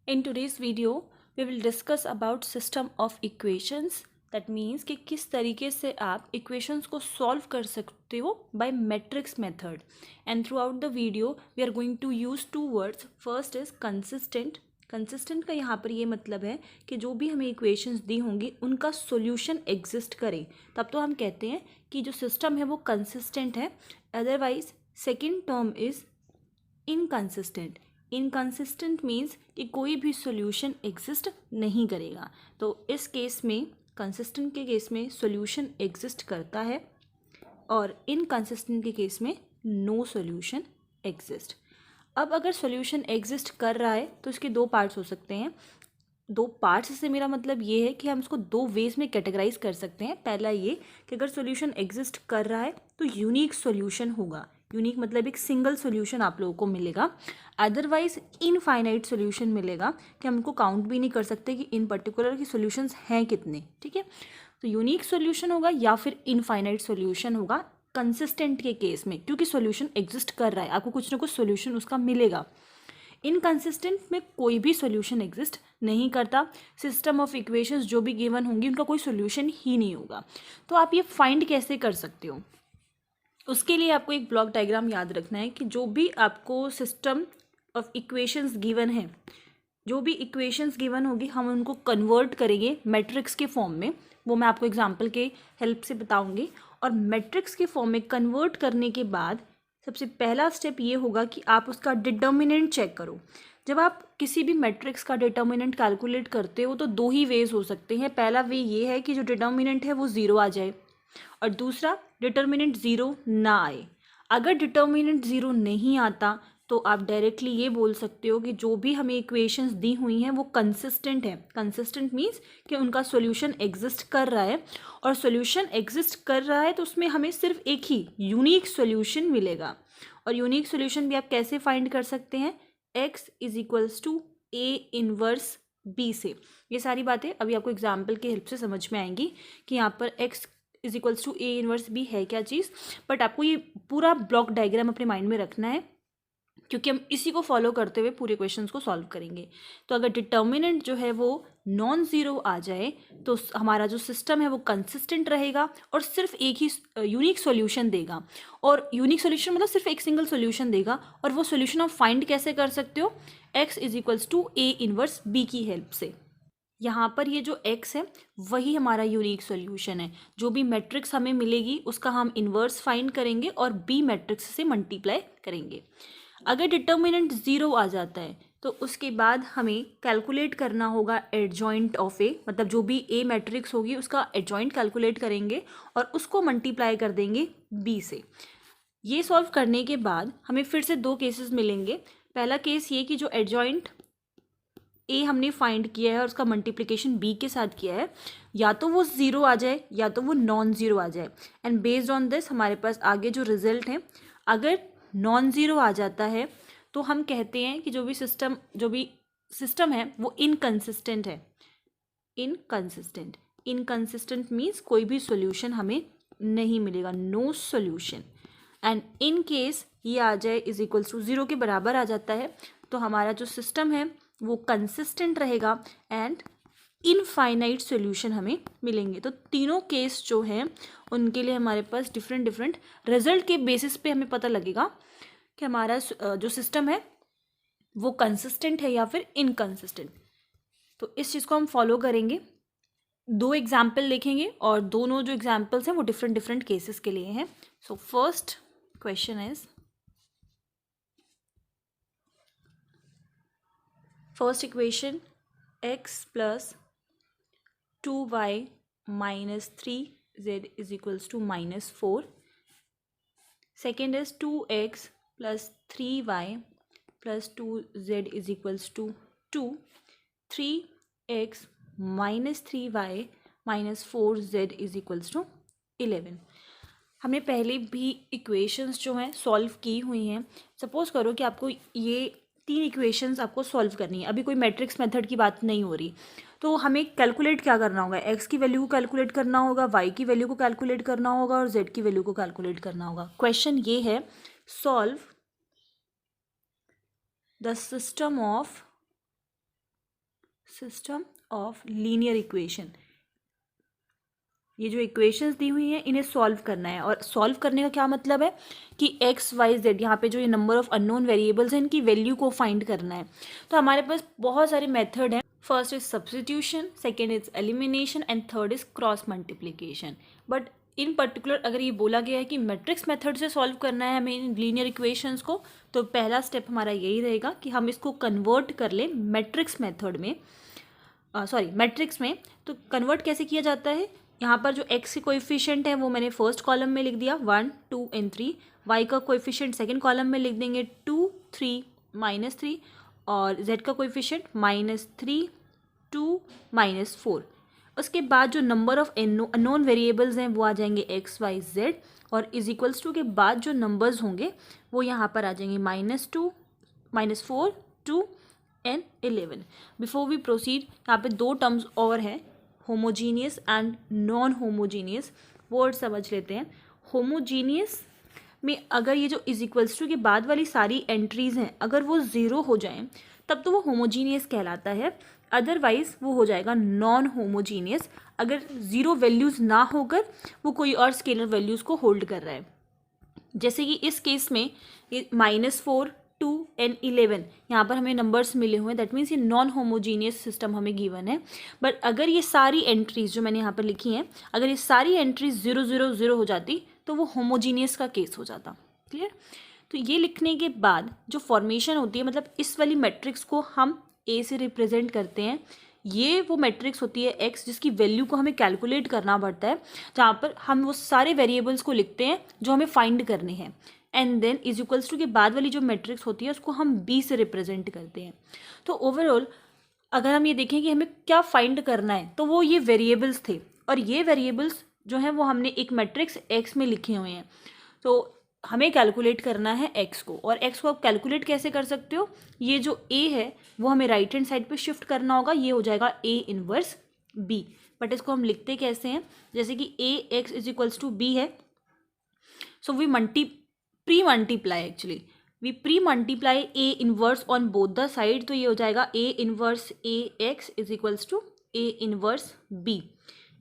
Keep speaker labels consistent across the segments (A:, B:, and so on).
A: In today's video, we will discuss about system of equations. That means कि किस तरीके से आप equations को solve कर सकते हो by matrix method. And throughout the video, we are going to use two words. First is consistent. Consistent का यहाँ पर ये मतलब है कि जो भी हमें इक्वेशंस दी होंगी उनका सॉल्यूशन एग्जिस्ट करे, तब तो हम कहते हैं कि जो सिस्टम है वो कंसिस्टेंट है. Otherwise second term is inconsistent. Inconsistent means कि कोई भी सॉल्यूशन एग्जिस्ट नहीं करेगा. तो इस केस में कंसिस्टेंट के केस में सॉल्यूशन एग्जिस्ट करता है और इनकंसिस्टेंट के केस में नो सॉल्यूशन एग्जिस्ट. अब अगर सॉल्यूशन एग्जिस्ट कर रहा है तो इसके दो पार्ट्स हो सकते हैं. दो पार्ट्स से मेरा मतलब ये है कि हम इसको दो वेज में कैटेगराइज कर सकते हैं. पहला ये कि अगर सॉल्यूशन एग्जिस्ट कर रहा है तो यूनिक सॉल्यूशन होगा. यूनिक मतलब एक सिंगल सॉल्यूशन आप लोगों को मिलेगा. अदरवाइज इनफाइनाइट सॉल्यूशन मिलेगा कि हम उनको काउंट भी नहीं कर सकते कि इन पर्टिकुलर की सॉल्यूशंस हैं कितने. ठीक है, तो यूनिक सॉल्यूशन होगा या फिर इनफाइनाइट सॉल्यूशन होगा कंसिस्टेंट के केस में, क्योंकि सॉल्यूशन एग्जिस्ट कर रहा है, आपको कुछ ना कुछ सॉल्यूशन उसका मिलेगा. इनकंसिस्टेंट में कोई भी सॉल्यूशन एग्जिस्ट नहीं करता. सिस्टम ऑफ इक्वेशंस जो भी गिवन होंगी उनका कोई सॉल्यूशन ही नहीं होगा. तो आप ये फाइंड कैसे कर सकते हो, उसके लिए आपको एक ब्लॉक डायग्राम याद रखना है कि जो भी आपको सिस्टम ऑफ इक्वेशंस गिवन है, जो भी इक्वेशंस गिवन होगी हम उनको कन्वर्ट करेंगे मैट्रिक्स के फॉर्म में. वो मैं आपको एग्जांपल के हेल्प से बताऊंगी. और मैट्रिक्स के फॉर्म में कन्वर्ट करने के बाद सबसे पहला स्टेप ये होगा कि आप उसका डिटर्मिनेंट चेक करो. जब आप किसी भी मैट्रिक्स का डिटर्मिनेंट कैलकुलेट करते हो तो दो ही वेज हो सकते हैं. पहला वे ये है कि जो डिटर्मिनेंट है वो ज़ीरो आ जाए, और दूसरा डिटर्मिनेंट ज़ीरो ना आए. अगर डिटर्मिनेंट ज़ीरो नहीं आता तो आप डायरेक्टली ये बोल सकते हो कि जो भी हमें इक्वेशंस दी हुई हैं वो कंसिस्टेंट है. कंसिस्टेंट मीन्स कि उनका सॉल्यूशन एग्जिस्ट कर रहा है, और सॉल्यूशन एग्जिस्ट कर रहा है तो उसमें हमें सिर्फ एक ही यूनिक सॉल्यूशन मिलेगा. और यूनिक सॉल्यूशन भी आप कैसे फाइंड कर सकते हैं, x is equals to A inverse B से. ये सारी बातें अभी आपको एग्जाम्पल की हेल्प से समझ में आएंगी कि यहाँ पर x is equals to A inverse B है क्या चीज़. बट आपको ये पूरा ब्लॉक डायग्राम अपने माइंड में रखना है, क्योंकि हम इसी को फॉलो करते हुए पूरे क्वेश्चंस को सॉल्व करेंगे. तो अगर डिटर्मिनेंट जो है वो नॉन ज़ीरो आ जाए तो हमारा जो सिस्टम है वो कंसिस्टेंट रहेगा और सिर्फ एक ही यूनिक सॉल्यूशन देगा. और यूनिक सॉल्यूशन मतलब सिर्फ एक सिंगल सॉल्यूशन देगा. और वो सॉल्यूशन आप फाइंड कैसे कर सकते हो, x is equals to A inverse B की हेल्प से. यहाँ पर ये जो x है वही हमारा यूनिक सॉल्यूशन है. जो भी मैट्रिक्स हमें मिलेगी उसका हम इन्वर्स फाइंड करेंगे और b मैट्रिक्स से मल्टीप्लाई करेंगे. अगर डिटर्मिनेंट ज़ीरो आ जाता है तो उसके बाद हमें कैलकुलेट करना होगा एडजॉइंट ऑफ ए, मतलब जो भी ए मैट्रिक्स होगी उसका एडजॉइंट कैलकुलेट करेंगे और उसको मल्टीप्लाई कर देंगे बी से. ये सॉल्व करने के बाद हमें फिर से दो केसेस मिलेंगे. पहला केस ये कि जो एडजॉइंट ए हमने फाइंड किया है और उसका मल्टीप्लिकेशन बी के साथ किया है, या तो वो ज़ीरो आ जाए या तो वो नॉन ज़ीरो आ जाए. एंड बेस्ड ऑन दिस हमारे पास आगे जो रिजल्ट है, अगर नॉन ज़ीरो आ जाता है तो हम कहते हैं कि जो भी सिस्टम है वो इनकंसिस्टेंट है. इनकंसिस्टेंट इनकंसिस्टेंट मीन्स कोई भी सॉल्यूशन हमें नहीं मिलेगा, no solution. And in case ये आ जाए इज इक्वल्स टू ज़ीरो के बराबर आ जाता है तो हमारा जो सिस्टम है वो कंसिस्टेंट रहेगा एंड इनफाइनाइट सॉल्यूशन हमें मिलेंगे. तो तीनों केस जो हैं उनके लिए हमारे पास डिफरेंट रिजल्ट के बेसिस पे हमें पता लगेगा कि हमारा जो सिस्टम है वो कंसिस्टेंट है या फिर इनकंसिस्टेंट. तो इस चीज़ को हम फॉलो करेंगे. दो एग्जाम्पल देखेंगे और दोनों जो एग्जाम्पल्स हैं वो डिफरेंट केसेस के लिए हैं. So first question is, first equation x plus 2y minus 3z is equals to minus 4. Second is 2x plus 3y plus 2z is equals to 2. 3x minus 3y minus 4z is equals to 11. हमने पहले भी equations जो हैं solve की हुई हैं. Suppose करो कि आपको ये तीन इक्वेशंस आपको सॉल्व करनी है. अभी कोई मैट्रिक्स मेथड की बात नहीं हो रही, तो हमें कैलकुलेट क्या करना होगा, x की वैल्यू को कैलकुलेट करना होगा, y की वैल्यू को कैलकुलेट करना होगा और z की वैल्यू को कैलकुलेट करना होगा. क्वेश्चन ये है, solve the system of system of linear equation, ये जो इक्वेशंस दी हुई हैं इन्हें सॉल्व करना है। और सॉल्व करने का क्या मतलब है कि एक्स वाई जेड, यहाँ पे जो ये नंबर ऑफ अननोन वेरिएबल्स हैं इनकी वैल्यू को फाइंड करना है। तो हमारे पास बहुत सारे मेथड हैं। First is substitution, second is elimination and third is cross multiplication. But in particular अगर ये बोला गया है कि मैट्रिक्स मेथड से सॉल्व करना है हमें इन लीनियर इक्वेशंस को, तो पहला स्टेप हमारा यही रहेगा कि हम इसको कन्वर्ट कर लें मैट्रिक्स मेथड में, मैट्रिक्स में। तो कन्वर्ट कैसे किया जाता है, यहाँ पर जो x के कोएफिशिएंट है वो मैंने फर्स्ट कॉलम में लिख दिया 1 2 एंड 3, y का कोएफिशिएंट सेकंड कॉलम में लिख देंगे 2 3 -3, और z का कोएफिशिएंट -3 2 -4। उसके बाद जो नंबर ऑफ अननोन वेरिएबल्स हैं वो आ जाएंगे x y z, और इज इक्वल्स टू के बाद जो नंबर्स होंगे वो यहाँ पर आ जाएंगे -2 -4 2 एंड 11। बिफोर वी प्रोसीड, यहाँ पे दो टर्म्स और हैं, homogeneous and non homogeneous. Word समझ लेते हैं। होमोजीनियस में अगर ये जो इज इक्वल्स टू के बाद वाली सारी एंट्रीज हैं अगर वो ज़ीरो हो जाएं तब तो वो होमोजीनियस कहलाता है, अदरवाइज वो हो जाएगा नॉन होमोजीनियस अगर ज़ीरो वैल्यूज़ ना होकर वो कोई और स्केलर वैल्यूज़ को होल्ड कर रहा है। जैसे कि इस केस में -4 2 एंड 11 यहाँ पर हमें नंबर्स मिले हुए हैं, दैट मीन्स ये नॉन होमोजीनियस सिस्टम हमें गिवन है। बट अगर ये सारी एंट्रीज जो मैंने यहाँ पर लिखी हैं, अगर ये सारी एंट्रीज 0 0 0 हो जाती तो वो होमोजीनियस का केस हो जाता। क्लियर। तो ये लिखने के बाद जो फॉर्मेशन होती है, मतलब इस वाली मैट्रिक्स को हम ए से रिप्रेजेंट करते हैं। ये वो मैट्रिक्स होती है एक्स जिसकी वैल्यू को हमें कैलकुलेट करना पड़ता है, जहाँ पर हम वो सारे वेरिएबल्स को लिखते हैं जो हमें फाइंड करने हैं। And then is equals to के बाद वाली जो मैट्रिक्स होती है उसको हम बी से रिप्रेजेंट करते हैं। तो ओवरऑल अगर हम ये देखें कि हमें क्या फाइंड करना है तो वो ये वेरिएबल्स थे, और ये वेरिएबल्स जो हैं वो हमने एक मैट्रिक्स एक्स में लिखे हुए हैं। तो हमें कैलकुलेट करना है एक्स को, और एक्स को आप कैलकुलेट कैसे कर सकते हो, ये जो ए है वो हमें राइट हैंड साइड पे शिफ्ट करना होगा, ये हो जाएगा ए इनवर्स बी। बट इसको हम लिखते कैसे हैं, जैसे कि A X is equals to B है, so we premultiply A inverse on both the side, तो ये हो जाएगा A inverse A X is equals to A inverse B.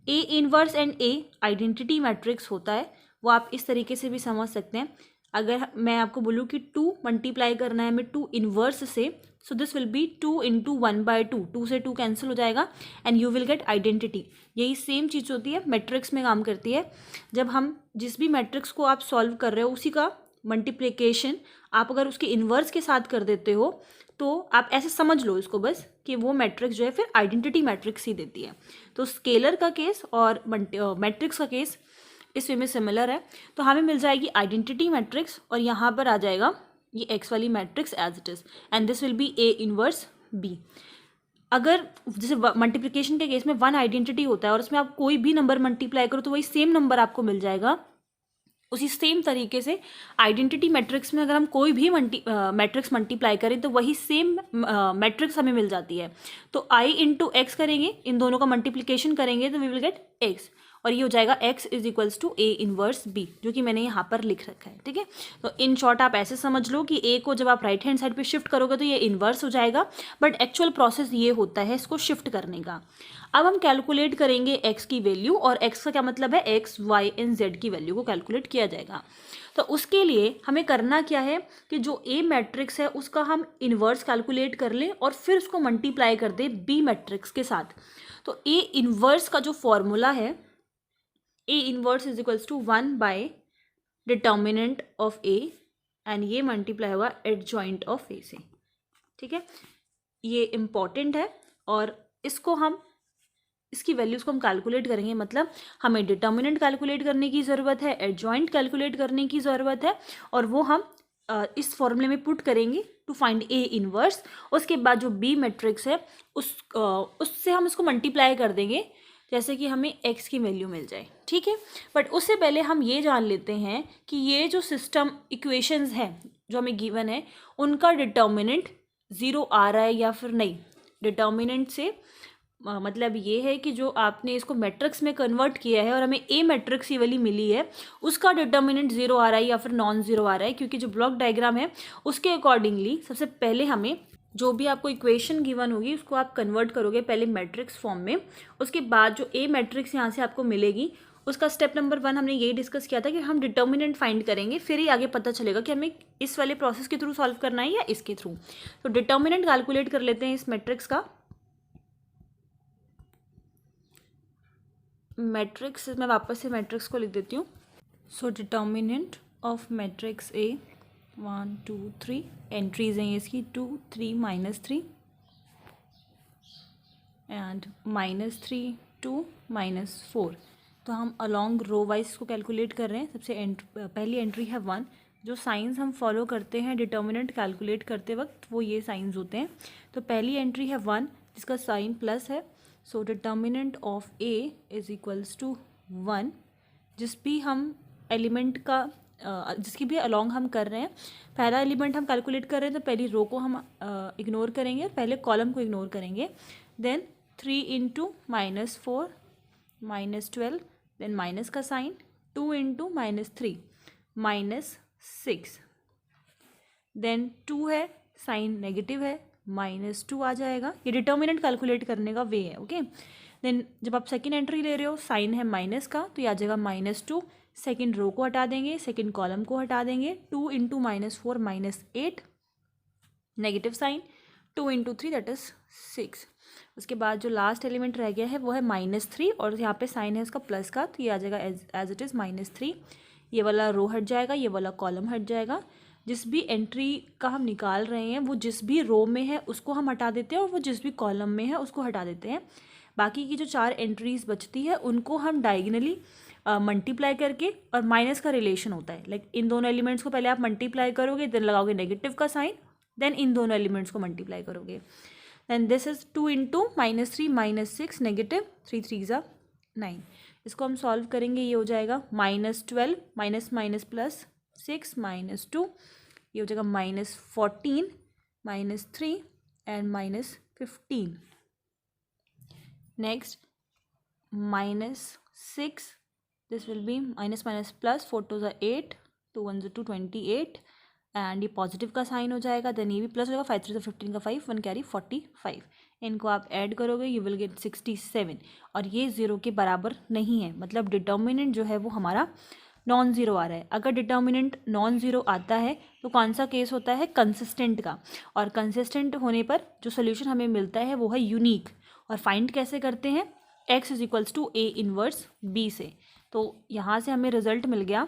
A: A inverse and A identity matrix होता है, वो आप इस तरीके से भी समझ सकते हैं। अगर मैं आपको बोलूँ कि 2 मल्टीप्लाई करना है हमें 2 इनवर्स से, सो दिस विल बी 2 × 1/2, 2 से 2 कैंसिल हो जाएगा and you will get identity. यही सेम चीज़ होती है मैट्रिक्स में काम करती है। जब हम जिस भी मैट्रिक्स को आप सॉल्व कर रहे हो उसी का मल्टीप्लिकेशन आप अगर उसके इन्वर्स के साथ कर देते हो तो आप ऐसे समझ लो इसको बस कि वो मैट्रिक्स जो है फिर आइडेंटिटी मैट्रिक्स ही देती है। तो स्केलर का केस और मैट्रिक्स का केस इस वे में सिमिलर है। तो हमें मिल जाएगी आइडेंटिटी मैट्रिक्स, और यहाँ पर आ जाएगा ये एक्स वाली matrix as it is, and this will be A inverse B. अगर जैसे मल्टीप्लिकेशन के केस में 1 आइडेंटिटी होता है और उसमें आप कोई भी नंबर मल्टीप्लाई करो तो वही सेम नंबर आपको मिल जाएगा। उसी सेम तरीके से आइडेंटिटी मैट्रिक्स में अगर हम कोई भी मैट्रिक्स मल्टीप्लाई करें तो वही सेम मैट्रिक्स हमें मिल जाती है। तो i इंटू एक्स करेंगे, इन दोनों का मल्टीप्लिकेशन करेंगे तो वी विल गेट x, और ये हो जाएगा x is equals to A inverse b, जो कि मैंने यहाँ पर लिख रखा है। ठीक है, तो इन शॉर्ट आप ऐसे समझ लो कि a को जब आप राइट हैंड साइड पे शिफ्ट करोगे तो ये इन्वर्स हो जाएगा, बट एक्चुअल प्रोसेस ये होता है इसको शिफ्ट करने का। अब हम कैलकुलेट करेंगे x की वैल्यू, और x का क्या मतलब है, x y एंड z की वैल्यू को कैलकुलेट किया जाएगा। तो उसके लिए हमें करना क्या है कि जो a मैट्रिक्स है उसका हम इन्वर्स कैलकुलेट कर लें और फिर उसको मल्टीप्लाई कर दें b मैट्रिक्स के साथ। तो a इन्वर्स का जो फॉर्मूला है, a inverse is equals to 1 by determinant of a, and ये मल्टीप्लाई होगा एडजॉइंट ऑफ a से। ठीक है, ये इम्पॉर्टेंट है, और इसकी वैल्यूज़ को हम कैलकुलेट करेंगे। मतलब हमें डिटर्मिनेंट कैलकुलेट करने की ज़रूरत है, एडजॉइंट कैलकुलेट करने की ज़रूरत है, और वो हम इस फॉर्मूले में पुट करेंगे टू फाइंड ए इनवर्स। उसके बाद जो बी मैट्रिक्स है उससे हम इसको मल्टीप्लाई कर देंगे जैसे कि हमें एक्स की वैल्यू मिल जाए। ठीक है, बट उससे पहले हम ये जान लेते हैं कि ये जो सिस्टम इक्वेशंस हैं जो हमें गिवन है उनका डिटर्मिनेंट 0 आ रहा है या फिर नहीं। डिटर्मिनेंट से मतलब ये है कि जो आपने इसको मैट्रिक्स में कन्वर्ट किया है और हमें ए मैट्रिक्स ये वाली मिली है उसका डिटर्मिनेंट 0 आ रहा है या फिर नॉन ज़ीरो आ रहा है, क्योंकि जो ब्लॉक डायग्राम है उसके अकॉर्डिंगली सबसे पहले हमें जो भी आपको इक्वेशन गिवन होगी उसको आप कन्वर्ट करोगे पहले मैट्रिक्स फॉर्म में, उसके बाद जो ए मैट्रिक्स यहाँ से आपको मिलेगी उसका स्टेप नंबर 1 हमने यही डिस्कस किया था कि हम डिटर्मिनेंट फाइंड करेंगे, फिर ही आगे पता चलेगा कि हमें इस वाले प्रोसेस के थ्रू सॉल्व करना है या इसके थ्रू। तो डिटर्मिनेंट कैलकुलेट कर लेते हैं इस मैट्रिक्स का। मैट्रिक्स मैं वापस से मैट्रिक्स को लिख देती हूँ। So determinant of matrix A 1 2 3 entries हैं इसकी 2 3 -3 एंड -3 2 -4। तो हम अलॉन्ग रो वाइज को कैलकुलेट कर रहे हैं। सबसे पहली एंट्री है 1। जो साइंस हम फॉलो करते हैं डिटर्मिनेंट कैलकुलेट करते वक्त वो ये साइंस होते हैं। तो पहली एंट्री है 1 जिसका साइन प्लस है। So determinant of A is equals to 1। जिस भी हम एलिमेंट का जिसकी भी अलॉन्ग हम कर रहे हैं, पहला एलिमेंट हम कैलकुलेट कर रहे हैं तो पहली रो को हम इग्नोर करेंगे और पहले कॉलम को इग्नोर करेंगे। देन 3 इंटू -4 -12, देन माइनस का साइन 2 इंटू -3 -6, देन 2 है साइन नेगेटिव है -2 आ जाएगा। ये डिटर्मिनेंट कैलकुलेट करने का वे है। ओके देन जब आप सेकेंड एंट्री ले रहे हो साइन है माइनस का तो ये आ जाएगा -2। सेकेंड रो को हटा देंगे, सेकेंड कॉलम को हटा देंगे। 2 into -4 -8 negative sign, 2 into 3 that is 6। उसके बाद जो लास्ट एलिमेंट रह गया है वो है -3 और यहाँ पे साइन है इसका प्लस का तो ये आ जाएगा एज इट इज़ -3। ये वाला रो हट जाएगा, ये वाला कॉलम हट जाएगा। जिस भी एंट्री का हम निकाल रहे हैं वो जिस भी रो में है उसको हम हटा देते हैं और वो जिस भी कॉलम में है उसको हटा देते हैं। बाकी की जो 4 एंट्रीज बचती है उनको हम डायगनली मल्टीप्लाई करके, और माइनस का रिलेशन होता है लाइक इन दोनों एलिमेंट्स को पहले आप मल्टीप्लाई करोगे, देन लगाओगे नेगेटिव का साइन, देन इन दोनों एलिमेंट्स को मल्टीप्लाई करोगे। Then this is 2 into -3 -6 negative 3 3 9। इसको हम सॉल्व करेंगे, ये हो जाएगा -12 माइनस माइनस प्लस 6 -2, ये हो जाएगा -14 -3 and -15। Next -6, this will B minus minus plus 4 2 8, 2 1 2 28 and ये पॉजिटिव का साइन हो जाएगा। देन ये भी प्लस हो जाएगा, 5 3 15 का 5, 1 कैरी 45। इनको आप ऐड करोगे यू विल गेट 67 और ये 0 के बराबर नहीं है, मतलब डिटर्मिनेंट जो है वो हमारा नॉन ज़ीरो आ रहा है। अगर डिटर्मिनेंट नॉन ज़ीरो आता है तो कौन सा केस होता है, कंसिस्टेंट का। और कंसिस्टेंट होने पर जो सोल्यूशन हमें मिलता है वो है यूनिक। और फाइंड कैसे करते हैं, x is equals to A inverse b से। तो यहाँ से हमें रिजल्ट मिल गया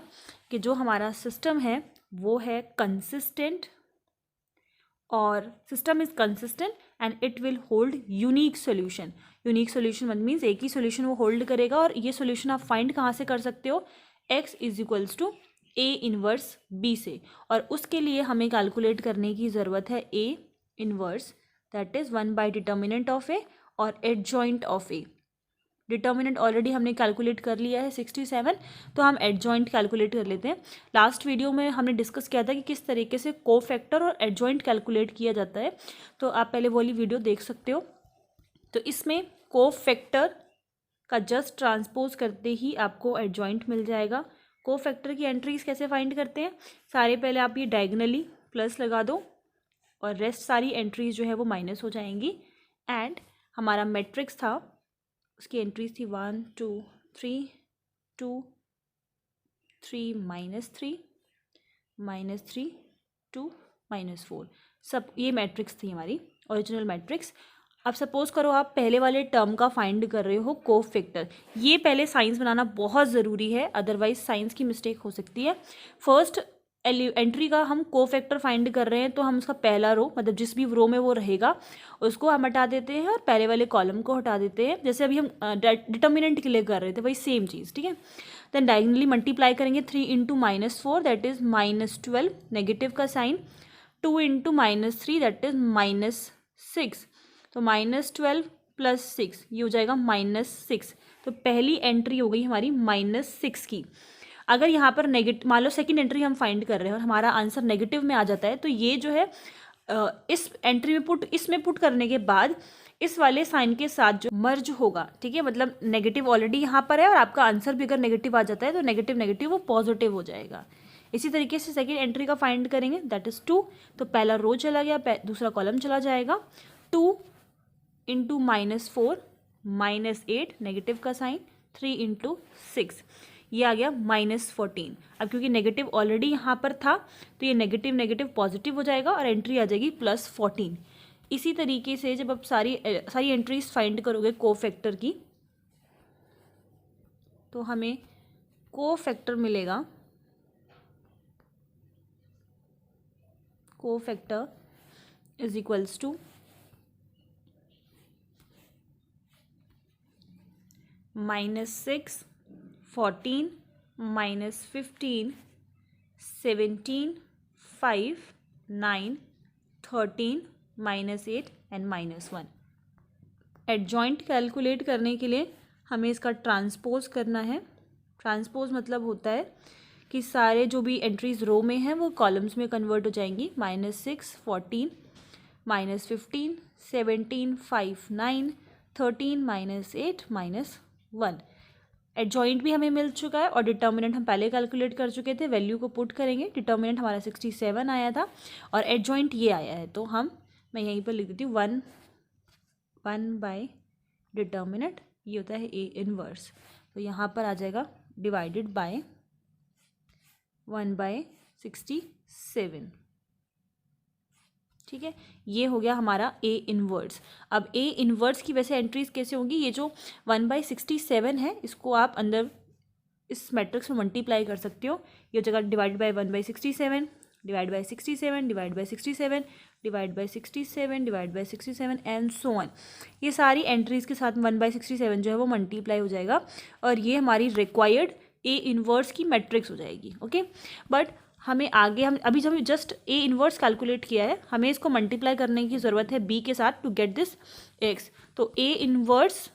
A: कि जो हमारा सिस्टम है वो है कंसिस्टेंट, और system is consistent and it will hold unique solution. Unique solution means एक ही सोल्यूशन वो होल्ड करेगा। और ये सोल्यूशन आप फाइंड कहाँ से कर सकते हो, x is equals to A inverse b से। और उसके लिए हमें कैलकुलेट करने की ज़रूरत है a inverse, that is 1 by determinant of a और adjoint of a। Determinant already हमने कैलकुलेट कर लिया है 67, तो हम एडजॉइंट कैलकुलेट कर लेते हैं। लास्ट वीडियो में हमने डिस्कस किया था कि किस तरीके से कोफैक्टर और एडजॉइंट कैलकुलेट किया जाता है, तो आप पहले वाली वीडियो देख सकते हो। तो इसमें कोफैक्टर का जस्ट ट्रांसपोज करते ही आपको एडजॉइंट मिल जाएगा। कोफैक्टर की एंट्रीज कैसे फाइंड करते हैं, सारे पहले आप ये डायगनली प्लस लगा दो और रेस्ट सारी एंट्रीज जो है वो माइनस हो जाएंगी। एंड हमारा मैट्रिक्स था, उसकी एंट्रीज थी 1 2 3 2 3 -3 -3 2 -4, सब ये मैट्रिक्स थी हमारी ओरिजिनल मैट्रिक्स। अब सपोज करो आप पहले वाले टर्म का फाइंड कर रहे हो कोफैक्टर, ये पहले साइंस बनाना बहुत ज़रूरी है, अदरवाइज साइंस की मिस्टेक हो सकती है। फर्स्ट एंट्री का हम कोफैक्टर फाइंड कर रहे हैं तो हम उसका पहला रो, मतलब जिस भी रो में वो रहेगा उसको हम हटा देते हैं और पहले वाले कॉलम को हटा देते हैं, जैसे अभी हम डिटर्मिनेंट के लिए कर रहे थे वही सेम चीज़, ठीक है। देन डायगनली मल्टीप्लाई करेंगे 3 इंटू -4 दैट इज़ -12 नेगेटिव का साइन, 2 इंटू -3 दैट इज़ -6, तो -12 + 6 ये हो जाएगा -6। तो पहली एंट्री हो गई हमारी -6 की। अगर यहाँ पर नेगेटिव, मान लो सेकंड एंट्री हम फाइंड कर रहे हैं और हमारा आंसर नेगेटिव में आ जाता है, तो ये जो है इस एंट्री में इसमें पुट करने के बाद इस वाले साइन के साथ जो मर्ज होगा, ठीक है, मतलब नेगेटिव ऑलरेडी यहाँ पर है और आपका आंसर भी अगर नेगेटिव आ जाता है तो नेगेटिव नेगेटिव वो पॉजिटिव हो जाएगा। इसी तरीके से सेकेंड एंट्री का फाइंड करेंगे, दैट इज़ 2। तो पहला रो चला गया, दूसरा कॉलम चला जाएगा। 2 इंटू -4 -8 नेगेटिव का साइन, 3 इंटू 6 ये आ गया -14। अब क्योंकि नेगेटिव ऑलरेडी यहाँ पर था तो ये नेगेटिव नेगेटिव पॉजिटिव हो जाएगा और एंट्री आ जाएगी +14। इसी तरीके से जब आप सारी एंट्रीज फाइंड करोगे कोफैक्टर की, तो हमें कोफैक्टर मिलेगा, cofactor is equals to -6, 14, -15, 17, 5, 9, 13, -8 and -1। Adjoint calculate करने के लिए हमें इसका ट्रांसपोज करना है। ट्रांसपोज मतलब होता है कि सारे जो भी एंट्रीज रो में हैं वो कॉलम्स में कन्वर्ट हो जाएंगी। -6, 14, -15, 17, 5, 9, 13, -8, -1। एडजॉइंट भी हमें मिल चुका है और डिटर्मिनेंट हम पहले कैलकुलेट कर चुके थे। वैल्यू को पुट करेंगे, डिटर्मिनेंट हमारा 67 आया था और एडजॉइंट ये आया है। तो मैं यहीं पर लिख देती हूँ 1 बाय डिटर्मिनेंट, ये होता है ए इनवर्स। तो यहाँ पर आ जाएगा डिवाइडेड बाय 1/67। ठीक है, ये हो गया हमारा ए इनवर्स। अब ए इनवर्स की वैसे एंट्रीज कैसे होंगी, ये जो 1/67 है इसको आप अंदर इस मैट्रिक्स में मल्टीप्लाई कर सकते हो। ये जगह divide by 1/67, divide by 67, divide by 67, divide by 67, divide by 67 and so on. ये सारी एंट्रीज के साथ 1/67 जो है वो मल्टीप्लाई हो जाएगा और ये हमारी रिक्वायर्ड ए इनवर्स की मैट्रिक्स हो जाएगी। ओके, बट हमें आगे हम अभी जब जस्ट ए इनवर्स कैलकुलेट किया है, हमें इसको मल्टीप्लाई करने की ज़रूरत है बी के साथ टू गेट दिस एक्स। तो ए इनवर्स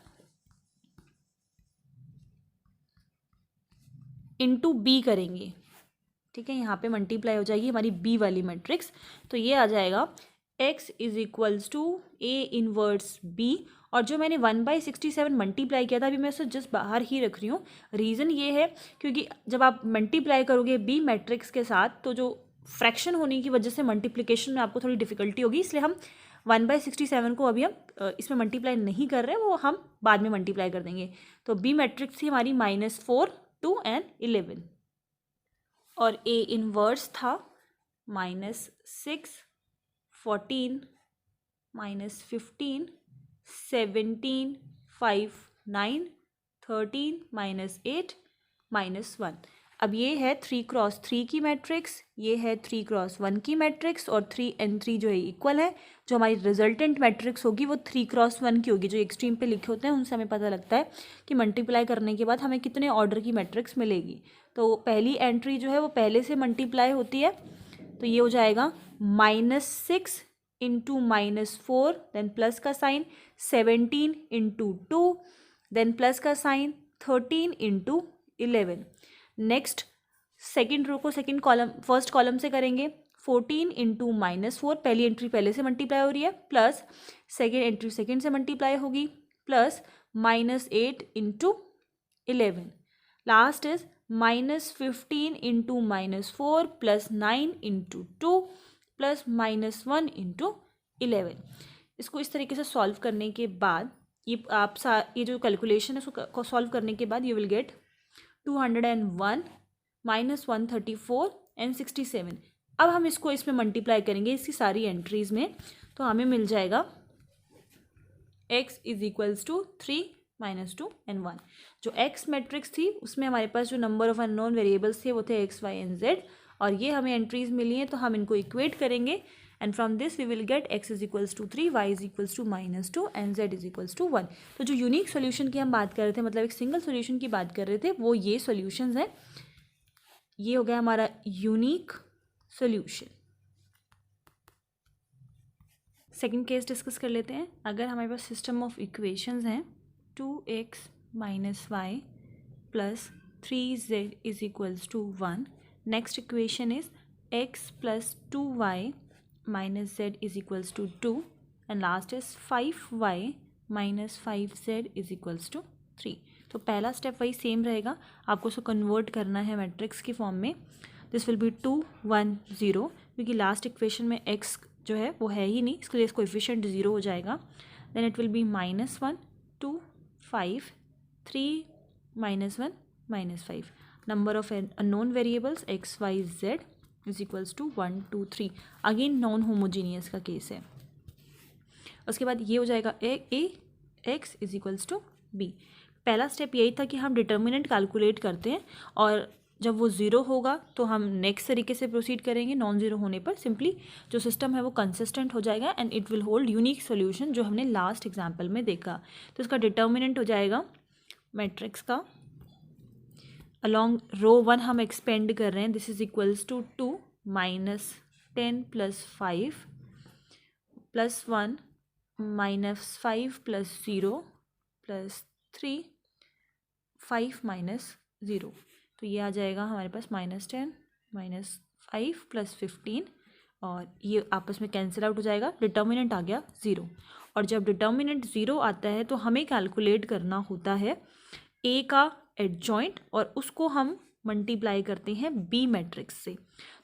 A: इंटू बी करेंगे। ठीक है, यहाँ पे मल्टीप्लाई हो जाएगी हमारी बी वाली मैट्रिक्स। तो ये आ जाएगा x is equals to A inverse B. और जो मैंने 1/67 मल्टीप्लाई किया था अभी मैं उसे जस्ट बाहर ही रख रही हूँ। रीज़न ये है क्योंकि जब आप मल्टीप्लाई करोगे बी मैट्रिक्स के साथ तो जो फ्रैक्शन होने की वजह से मल्टीप्लिकेशन में आपको थोड़ी डिफिकल्टी होगी, इसलिए हम 1/67 को अभी हम इसमें मल्टीप्लाई नहीं कर रहे हैं, वो हम बाद में मल्टीप्लाई कर देंगे। तो बी मैट्रिक्स थी हमारी -4, 2 एंड 11 और ए इनवर्स था -6, 14, -15, 17, 5, 9, 13, -8, -1। अब ये है 3x3 की मैट्रिक्स, ये है 3x1 की मैट्रिक्स और 3 and 3 जो है इक्वल है। जो हमारी रिजल्टेंट मैट्रिक्स होगी वो 3x1 की होगी। जो एक्सट्रीम पे लिखे होते हैं उनसे हमें पता लगता है कि मल्टीप्लाई करने के बाद हमें कितने ऑर्डर की मैट्रिक्स मिलेगी। तो पहली एंट्री जो है वो पहले से मल्टीप्लाई होती है, तो ये हो जाएगा -6 इंटू -4 देन प्लस का साइन, 17 इंटू 2 देन प्लस का sign, 13 into 11। Next second row को सेकेंड कॉलम फर्स्ट कॉलम से करेंगे। 14 इंटू -4, पहली एंट्री पहले से मल्टीप्लाई हो रही है, प्लस सेकेंड एंट्री सेकेंड से मल्टीप्लाई होगी, plus -8 into 11। Last is -15 into -4 plus 9 into 2 plus -1 into 11। इसको इस तरीके से सॉल्व करने के बाद ये जो कैलकुलेशन है उसको सॉल्व करने के बाद यू विल गेट 201 -134 एंड 67। अब हम इसको इसमें मल्टीप्लाई करेंगे इसकी सारी एंट्रीज में, तो हमें मिल जाएगा x is equals to 3 -2 and 1। जो x मैट्रिक्स थी उसमें हमारे पास जो नंबर ऑफ अननोन वेरिएबल्स थे वो थे x, y एंड z और ये हमें एंट्रीज मिली हैं, तो हम इनको इक्वेट करेंगे and from this we will get x is equals to 3, y is equals to -2 and z is equals to 1। तो जो यूनिक सोल्यूशन की हम बात कर रहे थे, मतलब एक सिंगल सोल्यूशन की बात कर रहे थे, वो ये सोल्यूशंस हैं। ये हो गया हमारा unique solution. Second case discuss कर लेते हैं। अगर हमारे पास सिस्टम ऑफ इक्वेशंस हैं 2x - y plus 3z is equals to 1। Next equation is x plus 2y minus z is equals to 2 and last is 5y minus 5z is equals to 3। तो पहला step वही same रहेगा, आपको उसको convert करना है matrix की form में। दिस विल बी 2 1 0, क्योंकि लास्ट इक्वेशन में x जो है वो है ही नहीं, इसके लिए कोएफिशिएंट 0 हो जाएगा. Then it will be -1 2 5 3 -1 -5. Number of unknown variables x y z is equals to 1 2 3. Again non homogeneous का केस है. उसके बाद ये हो जाएगा A X is equals to B. पहला स्टेप यही था कि हम डिटर्मिनेंट कैलकुलेट करते हैं, और जब वो ज़ीरो होगा तो हम नेक्स्ट तरीके से प्रोसीड करेंगे. नॉन ज़ीरो होने पर सिंपली जो सिस्टम है वो कंसिस्टेंट हो जाएगा and it will hold unique solution, जो हमने लास्ट एग्जांपल में देखा. तो इसका डिटर्मिनेंट हो जाएगा मैट्रिक्स का अलॉन्ग रो 1 हम एक्सपेंड कर रहे हैं. This is equals to 2 -10 + 5 + 1 -5 + 0 + 3 5 - 0. तो ये आ जाएगा हमारे पास -10 -5 + 15, और ये आपस में कैंसिल आउट हो जाएगा. डिटर्मिनेंट आ गया 0. और जब डिटर्मिनेंट 0 आता है तो हमें कैलकुलेट करना होता है ए का एडजॉइंट, और उसको हम मल्टीप्लाई करते हैं बी मैट्रिक्स से.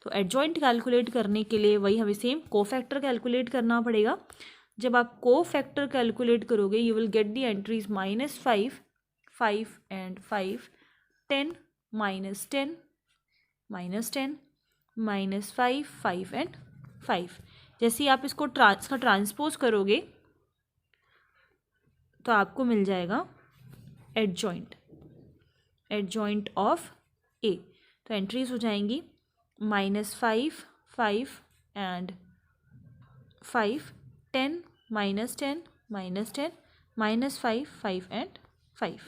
A: तो एडजॉइंट कैलकुलेट करने के लिए वही हमें सेम कोफैक्टर कैलकुलेट करना पड़ेगा. जब आप कोफैक्टर कैलकुलेट करोगे you will get the entries -5 5 and 5 10 -10 -10 -5 5 and 5. जैसे ही आप इसको ट्रांसपोज करोगे तो आपको मिल जाएगा एडजॉइंट ऑफ ए. तो एंट्रीज हो जाएंगी -5 5 एंड 5 10 -10 -10 -5 5 एंड 5.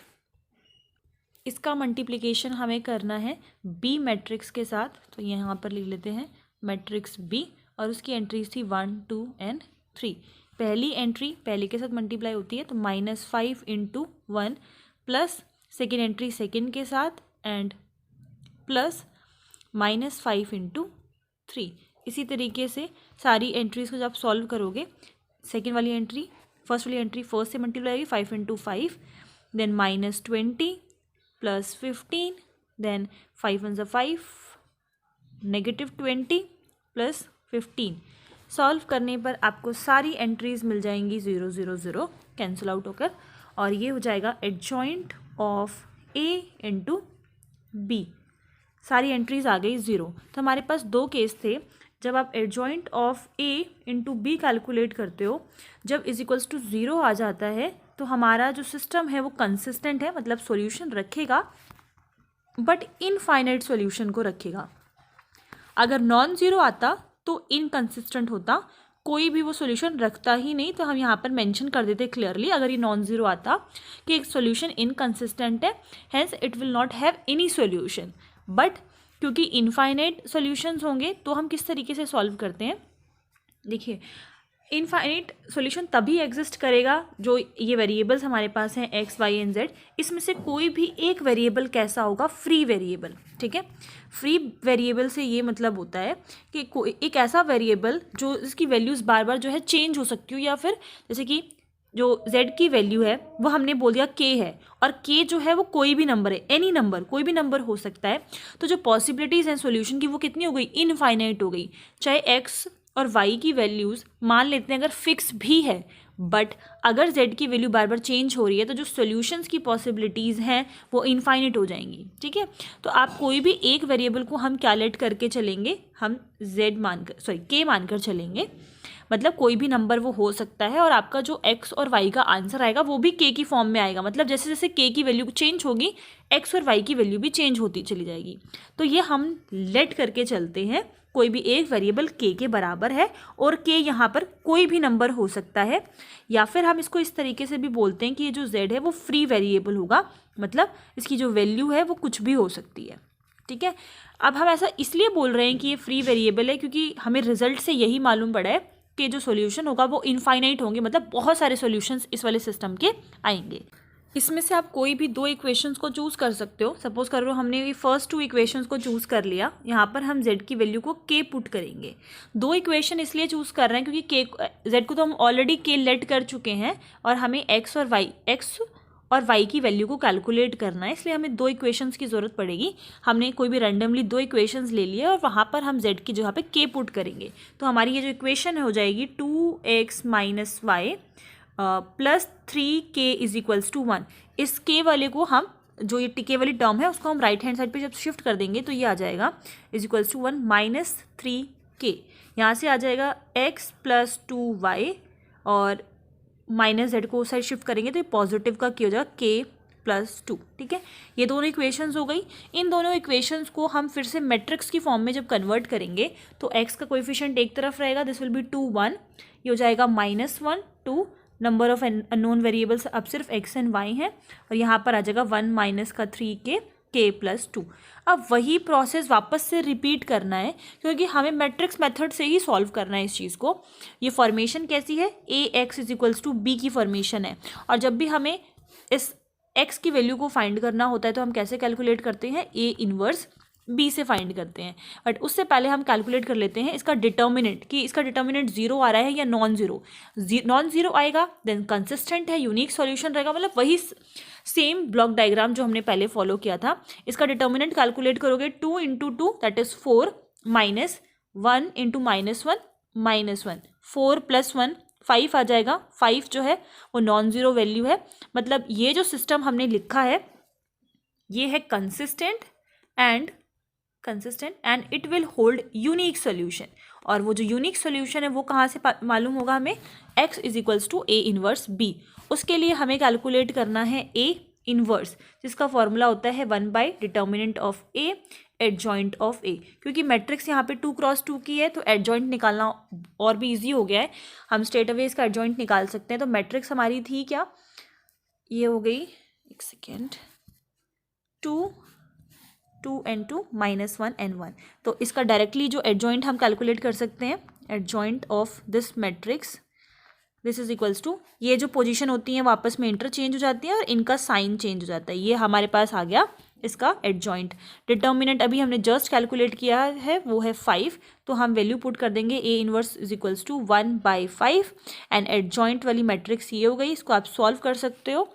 A: इसका मल्टीप्लिकेशन हमें करना है बी मैट्रिक्स के साथ. तो यहाँ पर लिख लेते हैं मैट्रिक्स बी, और उसकी एंट्रीज थी 1 2 एंड 3. पहली एंट्री पहले के साथ मल्टीप्लाई होती है, तो -5 × 1 प्लस सेकेंड एंट्री सेकेंड के साथ एंड प्लस -5 × 3. इसी तरीके से सारी एंट्रीज को जब आप सॉल्व करोगे, सेकेंड वाली एंट्री फर्स्ट वाली एंट्री फर्स्ट से मल्टीप्लाई होगी 5 × 5, देन -20 + 15, देन 5 × 5 -20 + 15. सॉल्व करने पर आपको सारी एंट्रीज मिल जाएंगी 0 0 0 कैंसिल आउट होकर, और ये हो जाएगा एडजॉइंट ऑफ ए × बी. सारी एंट्रीज आ गई 0. तो हमारे पास दो केस थे. जब आप adjoint of A × B calculate करते हो, जब इज इक्वल्स टू 0 आ जाता है तो हमारा जो सिस्टम है वो कंसिस्टेंट है, मतलब सॉल्यूशन रखेगा बट इनफाइनाइट सॉल्यूशन को रखेगा. अगर नॉन ज़ीरो आता तो इनकंसिस्टेंट होता, कोई भी वो सॉल्यूशन रखता ही नहीं. तो हम यहाँ पर मेंशन कर देते क्लियरली अगर ये नॉन ज़ीरो आता कि एक सॉल्यूशन इनकंसिस्टेंट है, hence it will not have any solution. But क्योंकि इनफाइनाइट सॉल्यूशंस होंगे तो हम किस तरीके से सॉल्व करते हैं. देखिए, इनफाइनाइट सॉल्यूशन तभी एग्जिस्ट करेगा जो ये वेरिएबल्स हमारे पास हैं x y एंड z, इसमें से कोई भी एक वेरिएबल कैसा होगा, फ्री वेरिएबल. ठीक है, फ्री वेरिएबल से ये मतलब होता है कि कोई एक ऐसा वेरिएबल जो इसकी वैल्यूज़ बार बार जो है चेंज हो सकती हो, या फिर जैसे कि जो z की वैल्यू है वो हमने बोल दिया k है, और k जो है वो कोई भी नंबर है, एनी नंबर, कोई भी नंबर हो सकता है. तो जो पॉसिबिलिटीज़ हैं सॉल्यूशन की वो कितनी हो गई, इनफाइनाइट हो गई. चाहे x और y की वैल्यूज़ मान लेते हैं अगर फिक्स भी है, बट अगर z की वैल्यू बार बार चेंज हो रही है तो जो सॉल्यूशंस की पॉसिबिलिटीज़ हैं वो इनफाइनाइट हो जाएंगी. ठीक है, तो आप कोई भी एक वेरिएबल को हम क्या लेट करके चलेंगे, हम k मानकर चलेंगे. मतलब कोई भी नंबर वो हो सकता है, और आपका जो x और y का आंसर आएगा वो भी k की फॉर्म में आएगा. मतलब जैसे जैसे k की वैल्यू चेंज होगी x और y की वैल्यू भी चेंज होती चली जाएगी. तो ये हम लेट करके चलते हैं कोई भी एक वेरिएबल k के बराबर है, और k यहाँ पर कोई भी नंबर हो सकता है. या फिर हम इसको इस तरीके से भी बोलते हैं कि ये जो z है वो फ्री वेरिएबल होगा, मतलब इसकी जो वैल्यू है वो कुछ भी हो सकती है. ठीक है, अब हम ऐसा इसलिए बोल रहे हैं कि ये फ्री वेरिएबल है क्योंकि हमें रिजल्ट से यही मालूम पड़ा है कि जो सॉल्यूशन होगा वो इनफाइनाइट होंगे, मतलब बहुत सारे सॉल्यूशंस इस वाले सिस्टम के आएंगे. इसमें से आप कोई भी दो इक्वेशंस को चूज़ कर सकते हो. सपोज करो हमने ये फर्स्ट 2 इक्वेशंस को चूज़ कर लिया, यहाँ पर हम z की वैल्यू को k पुट करेंगे. 2 इक्वेशन इसलिए चूज़ कर रहे हैं क्योंकि z को तो हम ऑलरेडी k लेट कर चुके हैं, और हमें x और y की वैल्यू को कैलकुलेट करना है, इसलिए हमें दो इक्वेशंस की ज़रूरत पड़ेगी। हमने कोई भी रैंडमली दो इक्वेशंस ले लिए और वहाँ पर हम z की जगह पे k पुट करेंगे। तो हमारी ये जो इक्वेशन हो जाएगी 2x minus Y plus 3k is equals to 1। इस k वाले को हम, जो ये k वाली टर्म है उसको हम राइट हैंड साइड पे जब शिफ्ट कर देंगे तो ये आ जाएगा is equals to 1 minus 3k। यहाँ से आ जाएगा x प्लस 2y और माइनस जेड को उस साइड शिफ्ट करेंगे तो ये पॉजिटिव का क्या हो जाएगा k प्लस 2। ठीक है, ये दोनों इक्वेशंस हो गई। इन दोनों इक्वेशंस को हम फिर से मैट्रिक्स की फॉर्म में जब कन्वर्ट करेंगे तो x का कोएफिशिएंट एक तरफ रहेगा, दिस विल बी 2 1, ये हो जाएगा -1 2, नंबर ऑफ अननोन वेरिएबल्स अब सिर्फ x एंड y हैं, और यहाँ पर आ जाएगा 1 माइनस का 3k k प्लस 2। अब वही प्रोसेस वापस से रिपीट करना है क्योंकि हमें मैट्रिक्स मेथड से ही सॉल्व करना है इस चीज़ को। ये फॉर्मेशन कैसी है, A X is equals to B की फॉर्मेशन है, और जब भी हमें इस x की वैल्यू को फाइंड करना होता है तो हम कैसे कैलकुलेट करते हैं, ए इनवर्स बी से फाइंड करते हैं। बट उससे पहले हम कैलकुलेट कर लेते हैं इसका डिटर्मिनेंट, कि इसका डिटर्मिनेंट 0 आ रहा है या नॉन जीरो। नॉन जीरो आएगा देन कंसिस्टेंट है, यूनिक सॉल्यूशन रहेगा, मतलब वही सेम ब्लॉक डायग्राम जो हमने पहले फॉलो किया था। इसका डिटर्मिनेंट कैलकुलेट करोगे 2 into 2 that is 4 minus 1 into -1 4 plus 1 5 आ जाएगा। 5 जो है वो नॉन जीरो वैल्यू है, मतलब ये जो सिस्टम हमने लिखा है ये है consistent and it will hold unique solution. और वो जो यूनिक सोल्यूशन है वो कहाँ से मालूम होगा हमें, x is equals to A inverse b। उसके लिए हमें कैलकुलेट करना है a इनवर्स, जिसका फॉर्मूला होता है 1 by determinant of a adjoint of a। क्योंकि मैट्रिक्स यहाँ पे 2 क्रॉस 2 की है तो एडजॉइंट निकालना और भी ईजी हो गया है, हम स्ट्रेट अवे इसका एडजॉइंट निकाल सकते हैं। तो मैट्रिक्स हमारी थी क्या, ये हो गई, एक सेकेंड, 2 and 2 -1 and 1। तो इसका डायरेक्टली जो एडजॉइंट हम कैलकुलेट कर सकते हैं, adjoint of this matrix this is equals to, ये जो पोजीशन होती है वापस में इंटरचेंज हो जाती है और इनका साइन चेंज हो जाता है। ये हमारे पास आ गया इसका एडजॉइंट। डिटर्मिनेंट अभी हमने जस्ट कैलकुलेट किया है वो है 5, तो हम वैल्यू पुट कर देंगे A inverse is equals to 1/5 and adjoint वाली मैट्रिक्स ये हो गई। इसको आप सॉल्व कर सकते हो।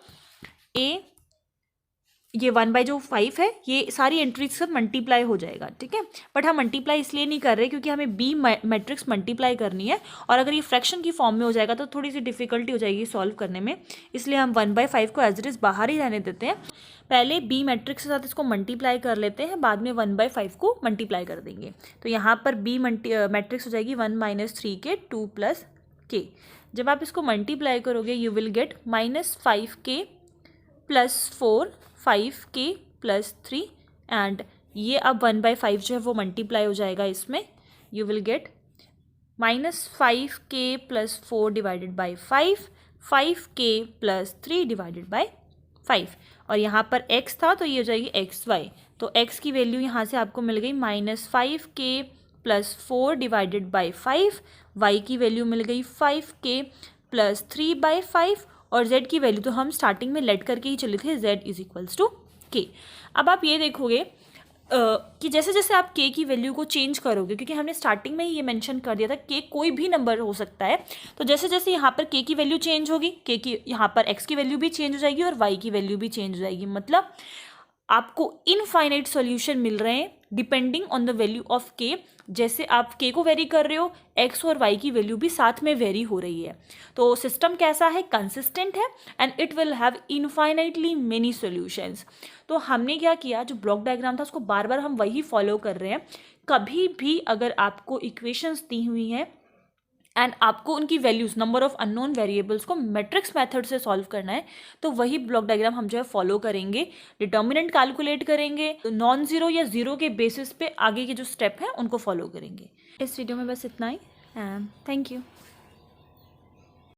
A: ये 1/5 है, ये सारी एंट्रीज सब मल्टीप्लाई हो जाएगा, ठीक है। बट हम मल्टीप्लाई इसलिए नहीं कर रहे क्योंकि हमें बी मैट्रिक्स मल्टीप्लाई करनी है, और अगर ये फ्रैक्शन की फॉर्म में हो जाएगा तो थोड़ी सी डिफिकल्टी हो जाएगी सॉल्व करने में, इसलिए हम 1/5 को एज इट इज बाहर ही रहने देते हैं। पहले बी मैट्रिक्स के साथ इसको मल्टीप्लाई कर लेते हैं, बाद में 1/5 को मल्टीप्लाई कर देंगे। तो यहाँ पर बी मैट्रिक्स हो जाएगी 1 - 3k 2 + k। जब आप इसको मल्टीप्लाई करोगे you will get -5k + 4 5k + 3 and ये अब 1/5 जो है वो मल्टीप्लाई हो जाएगा इसमें, you will get -5k + 4 divided by 5 5k + 3 divided by 5, और यहाँ पर x था तो ये हो जाएगी xy। तो x की वैल्यू यहाँ से आपको मिल गई -5k + 4 डिवाइडेड बाई 5, y की वैल्यू मिल गई 5k + 3/5, और z की वैल्यू तो हम स्टार्टिंग में लेट करके ही चले थे, z is equals to k। अब आप ये देखोगे कि जैसे जैसे आप k की वैल्यू को चेंज करोगे, क्योंकि हमने स्टार्टिंग में ही ये मेंशन कर दिया था k कोई भी नंबर हो सकता है, तो जैसे जैसे यहाँ पर k की वैल्यू चेंज होगी, k की यहाँ पर x की वैल्यू भी चेंज हो जाएगी और y की वैल्यू भी चेंज हो जाएगी। मतलब आपको इनफाइनाइट सॉल्यूशन मिल रहे हैं depending on the value of k। जैसे आप k को वेरी कर रहे हो, x और y की वैल्यू भी साथ में वेरी हो रही है। तो सिस्टम कैसा है, कंसिस्टेंट है and it will have infinitely many solutions. तो हमने क्या किया, जो ब्लॉक डायग्राम था उसको बार बार हम वही फॉलो कर रहे हैं। कभी भी अगर आपको इक्वेशंस दी हुई हैं एंड आपको उनकी values, number of unknown variables को मैट्रिक्स मेथड से सॉल्व करना है, तो वही ब्लॉक डायग्राम हम जो है फॉलो करेंगे। डिटर्मिनेंट कैलकुलेट करेंगे, तो नॉन जीरो या जीरो के बेसिस पे आगे के जो स्टेप हैं उनको फॉलो करेंगे। इस वीडियो में बस इतना ही एंड थैंक यू।